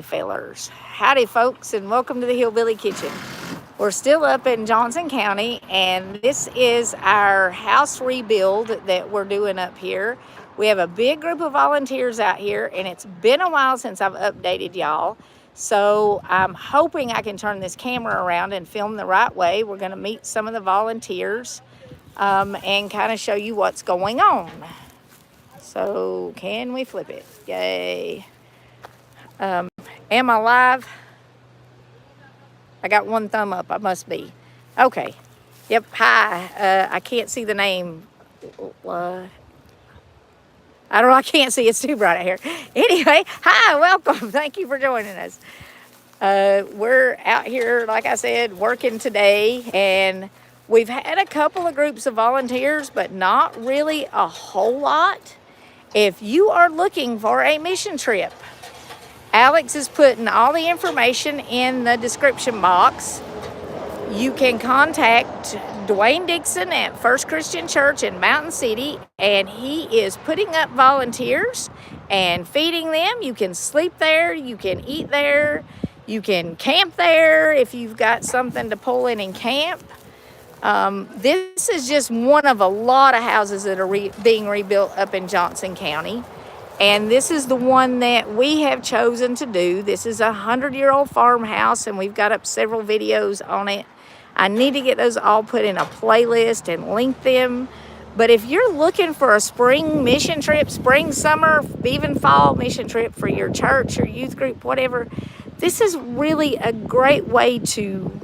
fellers. Howdy folks, and welcome to the Hillbilly Kitchen. We're still up in Johnson County, and this is our house rebuild that we're doing up here. We have a big group of volunteers out here, and it's been a while since I've updated y'all. So I'm hoping I can turn this camera around and film the right way. We're going to meet some of the volunteers and kind of show you what's going on. So can we flip it? Yay. Am I live? I got one thumb up. I must be. Okay. Yep. Hi. I can't see the name. I don't know. I can't see. It's too bright out here. Anyway, hi. Welcome. Thank you for joining us. We're out here, like I said, working today, and we've had a couple of groups of volunteers, but not really a whole lot. If you are looking for a mission trip, Alex is putting all the information in the description box. You can contact Dwayne Dixon at First Christian Church in Mountain City, and he is putting up volunteers and feeding them. You can sleep there, you can eat there, you can camp there if you've got something to pull in and camp. This is just one of a lot of houses that are being rebuilt up in Johnson County. And this is the one that we have chosen to do. This is a 100-year-old farmhouse, and we've got up several videos on it. I need to get those all put in a playlist and link them. But if you're looking for a spring mission trip, spring, summer, even fall mission trip for your church or youth group, whatever, this is really a great way to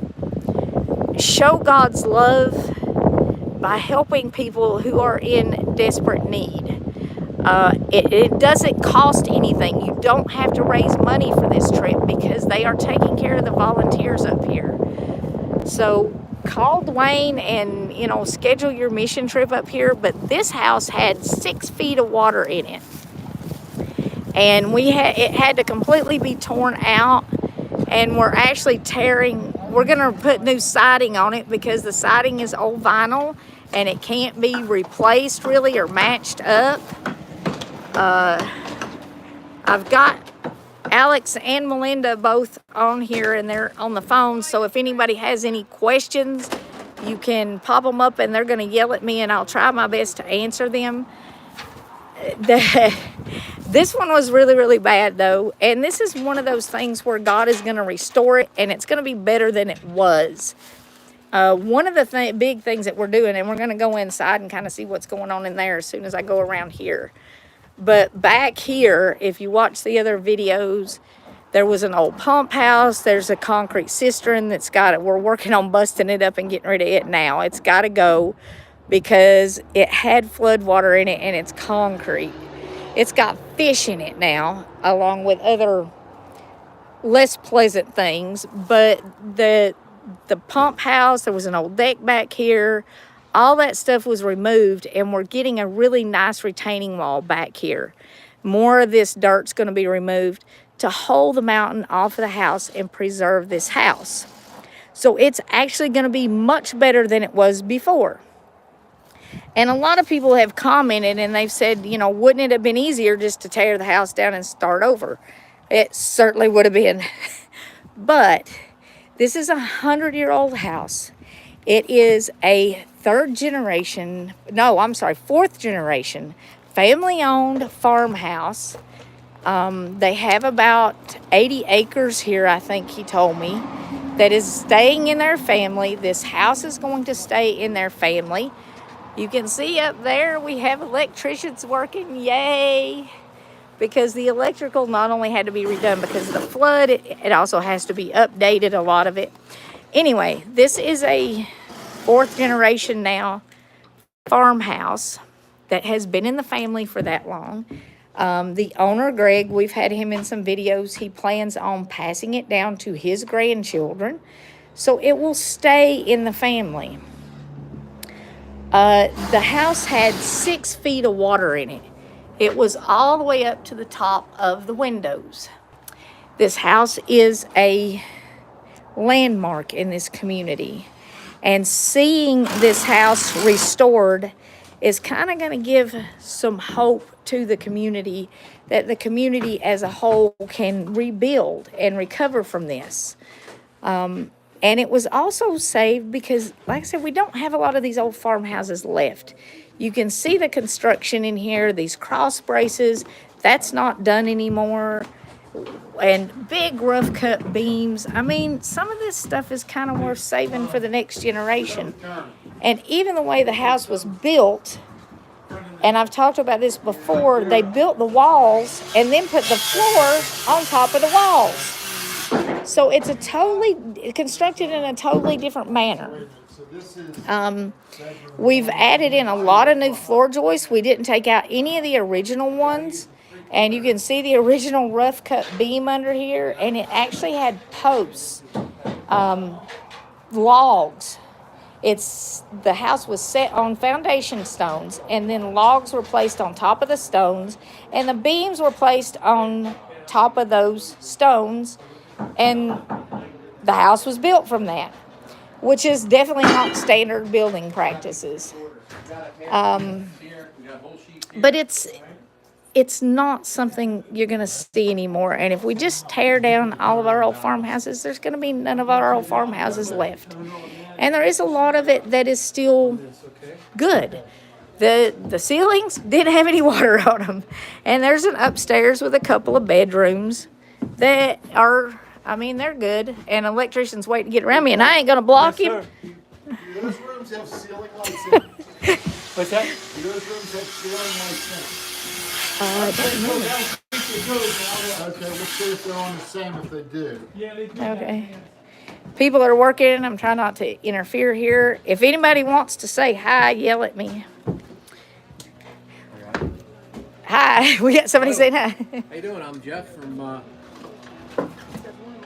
show God's love by helping people who are in desperate need. It doesn't cost anything. You don't have to raise money for this trip because they are taking care of the volunteers up here. So call Dwayne and, schedule your mission trip up here. But this house had 6 feet of water in it. And it had to completely be torn out. And we're actually we're going to put new siding on it because the siding is old vinyl and it can't be replaced really or matched up. I've got Alex and Melinda both on here, and they're on the phone, so if anybody has any questions, you can pop them up and they're going to yell at me, and I'll try my best to answer them. This one was really, really bad, though, and this is one of those things where God is going to restore it, and it's going to be better than it was. One of the big things that we're doing, and we're going to go inside and kind of see what's going on in there as soon as I go around here. But back here, if you watch the other videos, there was an old pump house. There's a concrete cistern that's got it. We're working on busting it up and getting rid of it now. It's got to go because it had flood water in it and it's concrete. It's got fish in it now, along with other less pleasant things. But the pump house, there was an old deck back here. All that stuff was removed, and we're getting a really nice retaining wall back here. More of this dirt's going to be removed to hold the mountain off of the house and preserve this house. So it's actually going to be much better than it was before. And a lot of people have commented, and they've said, wouldn't it have been easier just to tear the house down and start over? It certainly would have been. But this is a 100-year-old house. It is a fourth generation family-owned farmhouse. They have about 80 acres here, I think he told me, that is staying in their family. This house is going to stay in their family. You can see up there we have electricians working, yay! Because the electrical not only had to be redone because of the flood, it also has to be updated, a lot of it. Anyway, this is a 4th generation now farmhouse that has been in the family for that long. The owner, Greg, we've had him in some videos. He plans on passing it down to his grandchildren, so it will stay in the family. The house had 6 feet of water in it. It was all the way up to the top of the windows. This house is a landmark in this community, and seeing this house restored is kind of going to give some hope to the community that the community as a whole can rebuild and recover from this. And it was also saved because, like I said, we don't have a lot of these old farmhouses left. You can see the construction in here, these cross braces, that's not done anymore. And big rough cut beams. I mean, some of this stuff is kind of worth saving for the next generation. And even the way the house was built, and I've talked about this before, they built the walls and then put the floor on top of the walls. So it's a totally constructed in a totally different manner. We've added in a lot of new floor joists. We didn't take out any of the original ones. And you can see the original rough cut beam under here. And it actually had posts, logs. The house was set on foundation stones, and then logs were placed on top of the stones, and the beams were placed on top of those stones. And the house was built from that, which is definitely not standard building practices. But it's not something you're going to see anymore. And if we just tear down all of our old farmhouses, there's going to be none of our old farmhouses left. And there is a lot of it that is still good. The ceilings didn't have any water on them. And there's an upstairs with a couple of bedrooms that are, I mean, they're good. And an electrician's waiting to get around me, and I ain't going to block him. Do those rooms have ceiling lights in? What's that? Do those rooms have ceiling lights in? I don't know. Okay, we'll see if they're on the same if they do. Yeah, they do. Okay. People are working. I'm trying not to interfere here. If anybody wants to say hi, yell at me. Hi. We got somebody saying hi. How you doing? I'm Jeff from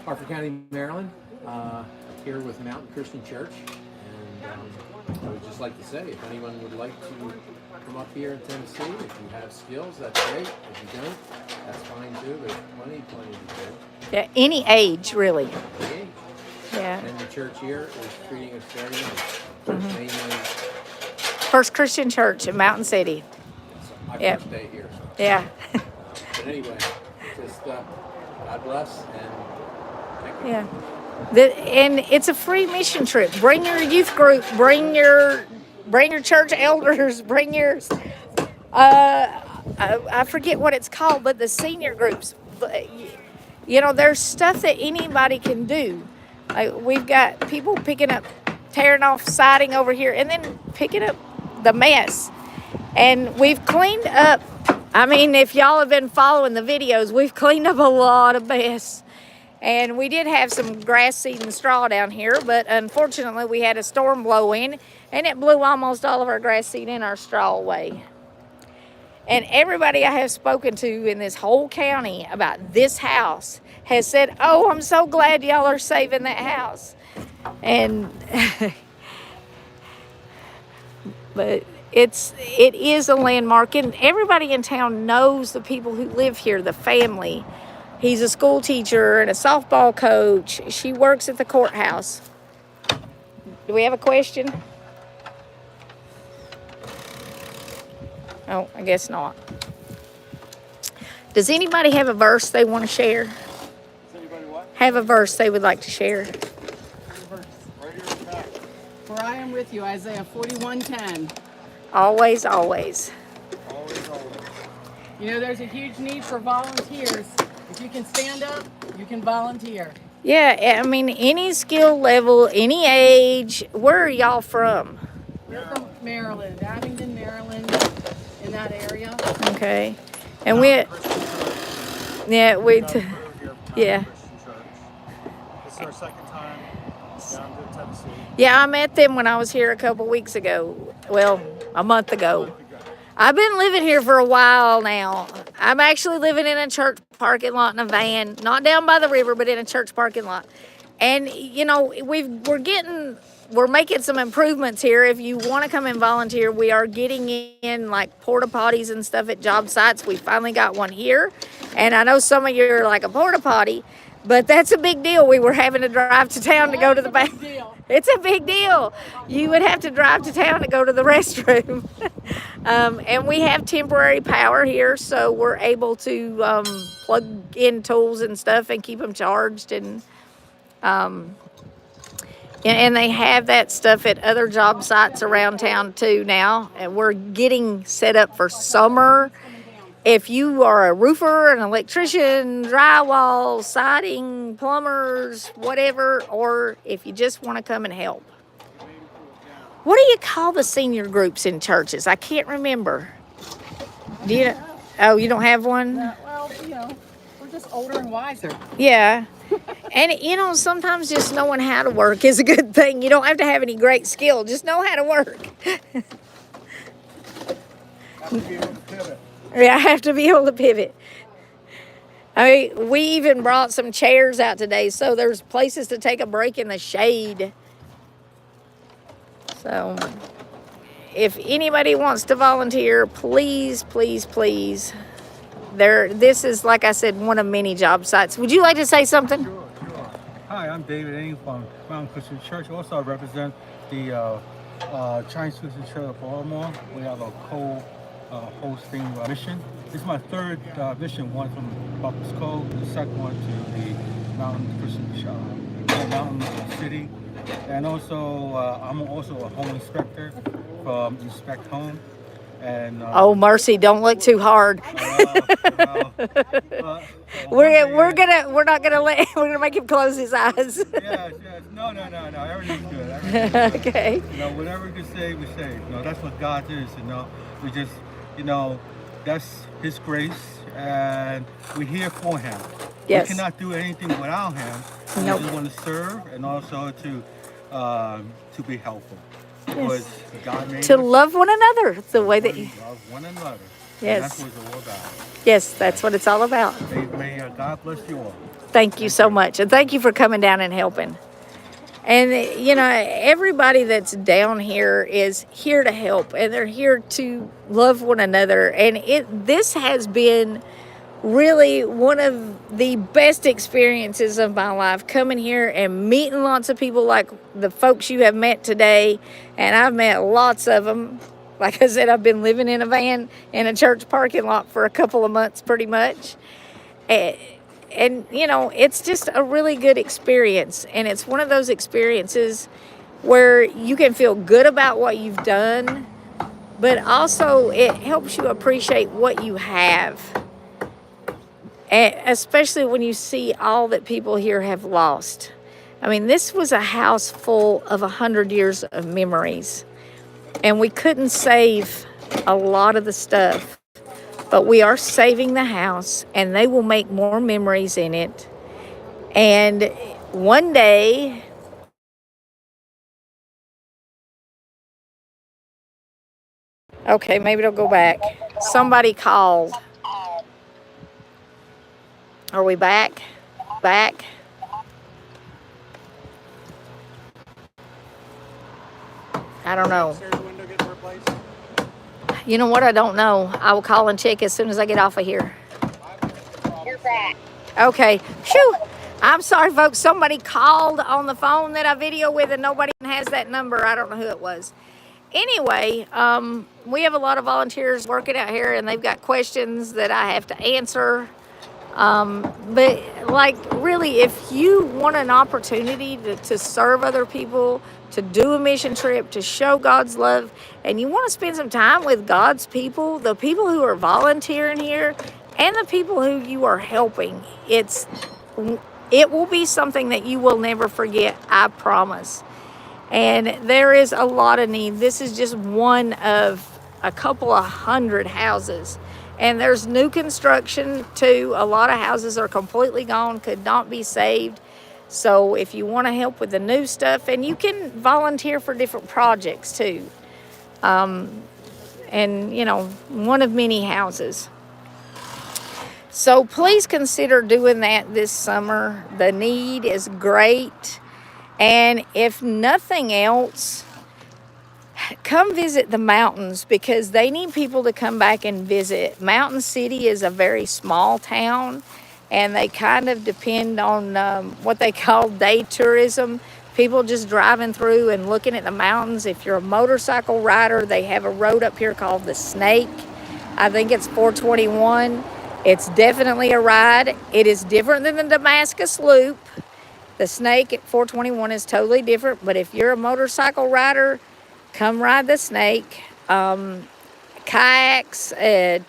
Harford County, Maryland, here with Mountain Christian Church. And I would just like to say, if anyone would like to come up here in Tennessee, if you have skills, that's great. If you don't, that's fine too. There's plenty to do. Yeah, any age, really. Okay. Yeah. And the church here is treating us very nice. Church name is First Christian Church in Mountain City. my Yep. first day here. So. Yeah. But anyway, just God bless and thank you. Yeah. And it's a free mission trip. Bring your youth group. Bring your church elders. Bring your. I forget what it's called, but the senior groups. You know, there's stuff that anybody can do. Like we've got people picking up, tearing off siding over here, and then picking up the mess. And we've cleaned up. I mean, if y'all have been following the videos, we've cleaned up a lot of mess. And we did have some grass seed and straw down here, but unfortunately we had a storm blow in, and it blew almost all of our grass seed and our straw away. And everybody I have spoken to in this whole county about this house has said, "Oh, I'm so glad y'all are saving that house." And but it is a landmark, and everybody in town knows the people who live here, the family. He's a school teacher and a softball coach. She works at the courthouse. Do we have a question? Oh, I guess not. Does anybody have a verse they want to share? Does anybody what? Have a verse they would like to share? Right here in the back. For I am with you, Isaiah 41:10. Always, always. Always, always. You know, there's a huge need for volunteers. If you can stand up, you can volunteer. Yeah, I mean, any skill level, any age. Where are y'all from? We're from Maryland, Abingdon, Maryland, in that area. Okay. And we, yeah, yeah. This is our second time down to Tennessee. Yeah, I met them when I was here a couple weeks ago. Well, a month ago. I've been living here for a while now. I'm actually living in a church parking lot in a van, not down by the river, but in a church parking lot. And you know, we're making some improvements here. If you want to come and volunteer, we are getting in like porta potties and stuff at job sites. We finally got one here, and I know some of you are like, a porta potty, but that's a big deal. We were having to drive to town to go to the bathroom. It's a big deal. You would have to drive to town to go to the restroom. And we have temporary power here, so we're able to plug in tools and stuff and keep them charged. And they have that stuff at other job sites around town too now. And we're getting set up for summer. If you are a roofer, an electrician, drywall, siding, plumbers, whatever, or if you just want to come and help. What do you call the senior groups in churches? I can't remember. Do you? Oh, you don't have one? Well, we're just older and wiser. Yeah. And sometimes just knowing how to work is a good thing. You don't have to have any great skill. Just know how to work. Have to be able to pivot. Yeah, I have to be able to pivot. I mean, we even brought some chairs out today, so there's places to take a break in the shade. So, if anybody wants to volunteer, please, please, please. This is, like I said, one of many job sites. Would you like to say something? Sure. Hi, I'm David Ing from Mountain Christian Church. Also, I represent the Chinese Christian Church of Baltimore. We have a co-hosting mission. This is my third mission, one from Bucks Cove, the second one to the Mountain Christian Mountain City. And also, I'm also a home inspector from Inspect Home. And oh mercy! Don't look too hard. We're gonna make him close his eyes. Yes. No. Everything's good. Everything's good. Okay. Whatever we say, we say. That's what God is. We just, that's His grace, and we're here for Him. Yes. We cannot do anything without Him. Nope. We just want to serve and also to be helpful. Yes. Because God made To us love one another the way that you. love one another. Yes. And that's what it's all about. Yes, that's what it's all about. May God bless you all. Thank you so much, and thank you for coming down and helping. And everybody that's down here is here to help, and they're here to love one another. And this has been really one of the best experiences of my life, coming here and meeting lots of people like the folks you have met today. And I've met lots of them. Like I said, I've been living in a van in a church parking lot for a couple of months pretty much. And it's just a really good experience. And it's one of those experiences where you can feel good about what you've done, but also it helps you appreciate what you have. And especially when you see all that people here have lost. I mean, this was a house full of 100 years of memories. And we couldn't save a lot of the stuff. But we are saving the house, and they will make more memories in it. And one day, okay, maybe it'll go back. Somebody called. Are we back? Back? I don't know. Upstairs window getting replaced. You know what? I don't know. I will call and check as soon as I get off of here. You're back. Okay. Phew. I'm sorry, folks. Somebody called on the phone that I video with, and nobody has that number. I don't know who it was. Anyway, we have a lot of volunteers working out here, and they've got questions that I have to answer. But really, if you want an opportunity to serve other people, to do a mission trip, to show God's love, and you want to spend some time with God's people, the people who are volunteering here, and the people who you are helping, it will be something that you will never forget, I promise. And there is a lot of need. This is just one of a couple of 100 houses. And there's new construction too. A lot of houses are completely gone, could not be saved. So if you want to help with the new stuff, and you can volunteer for different projects too. And one of many houses. So please consider doing that this summer. The need is great. And if nothing else, come visit the mountains, because they need people to come back and visit. Mountain City is a very small town, and they kind of depend on what they call day tourism people just driving through and looking at the mountains. If you're a motorcycle rider, they have a road up here called the Snake. I think it's 421. It's definitely a ride. It is different than the Damascus Loop. The Snake at 421 is totally different, but if you're a motorcycle rider, come ride the Snake. Kayaks,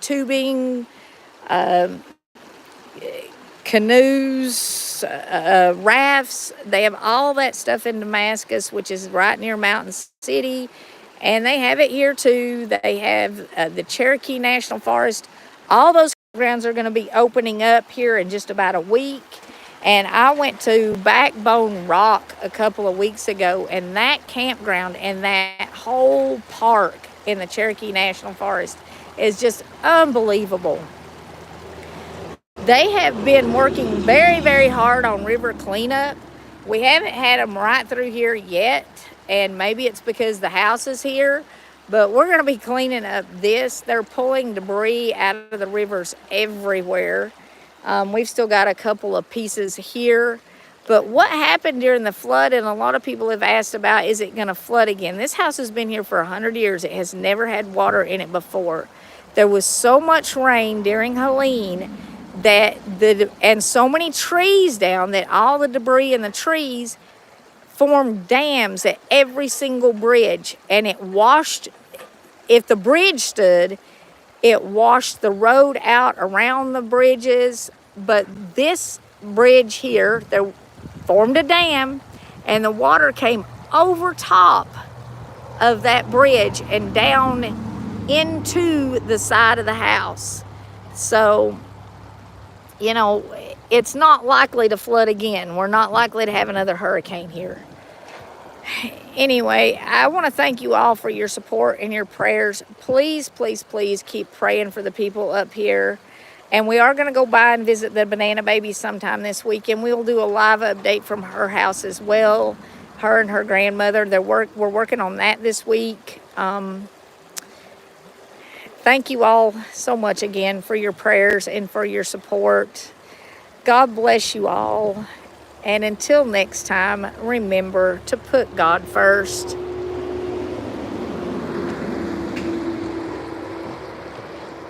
tubing, canoes, rafts. They have all that stuff in Damascus, which is right near Mountain City. And they have it here too. They have the Cherokee National Forest. All those grounds are going to be opening up here in just about a week. And I went to Backbone Rock a couple of weeks ago, and that campground and that whole park in the Cherokee National Forest is just unbelievable. They have been working very, very hard on river cleanup. We haven't had them right through here yet, and maybe it's because the house is here, but we're going to be cleaning up this. They're pulling debris out of the rivers everywhere. We've still got a couple of pieces here. But what happened during the flood, and a lot of people have asked about, is it going to flood again? This house has been here for 100 years. It has never had water in it before. There was so much rain during Helene and so many trees down that all the debris in the trees formed dams at every single bridge. And it washed, if the bridge stood, it washed the road out around the bridges. But this bridge here, there formed a dam, and the water came over top of that bridge and down into the side of the house. So, you know, it's not likely to flood again. We're not likely to have another hurricane here. Anyway, I want to thank you all for your support and your prayers. Please, please, please keep praying for the people up here. And we are going to go by and visit the banana baby sometime this week, and we'll do a live update from her house as well. Her and her grandmother, we're working on that this week. Thank you all so much again for your prayers and for your support. God bless you all. And until next time, remember to put God first.